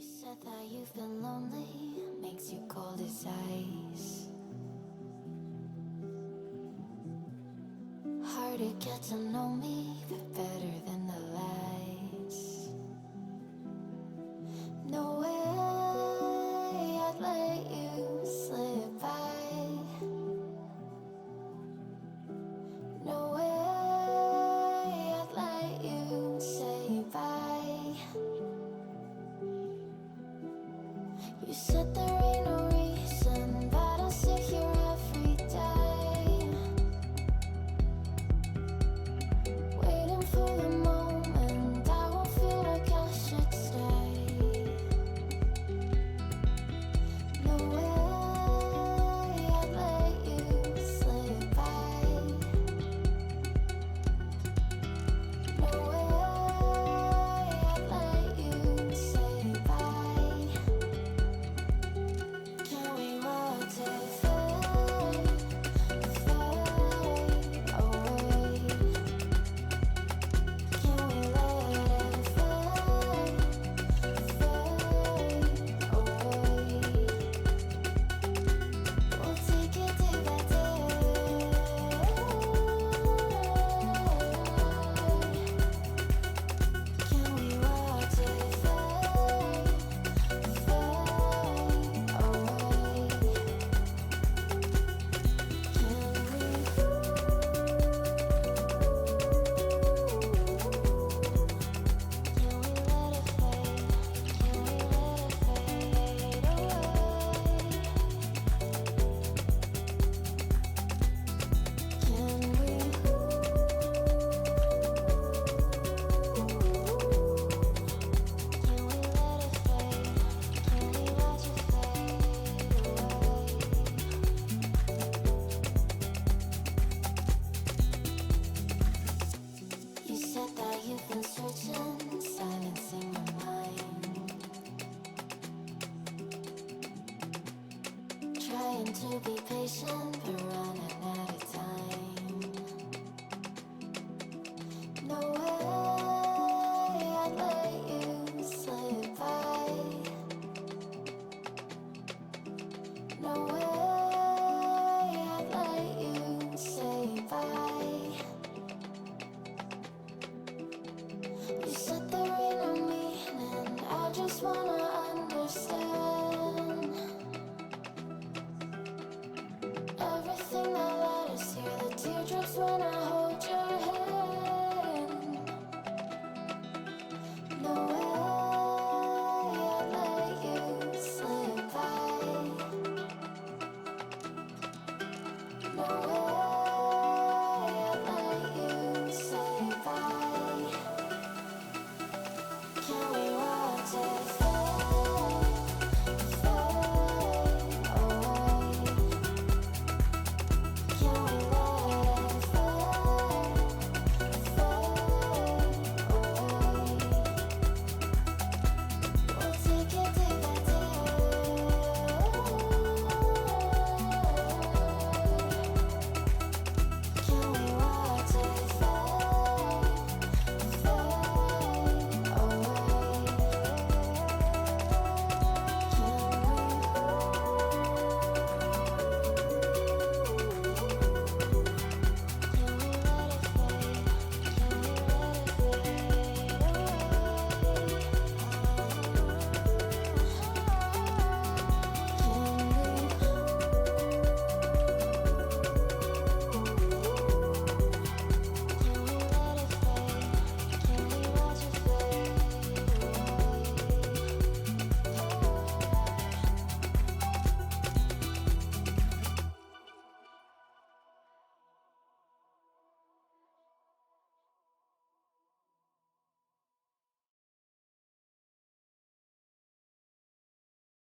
You said that you've been lonely, makes you cold as ice. Hard to get to know me, but better than the lies. No way I'd let you slip by. No way I'd let you say bye. You said there ain't no reason, but I'll sit here every day, waiting for the moment I won't feel like I should stay. No way I'd let you slip by. No way I'd let you say bye. Can we watch it fade, fade away? Can we let it fade, fade away? We'll take it day by day. Can we watch it fade, fade away? You said that you've been searching, silencing your mind, trying to be patient, but running out of time. No way I'd let you slip by. No way I'd let you say bye. You said there ain't no meaning, I just wanna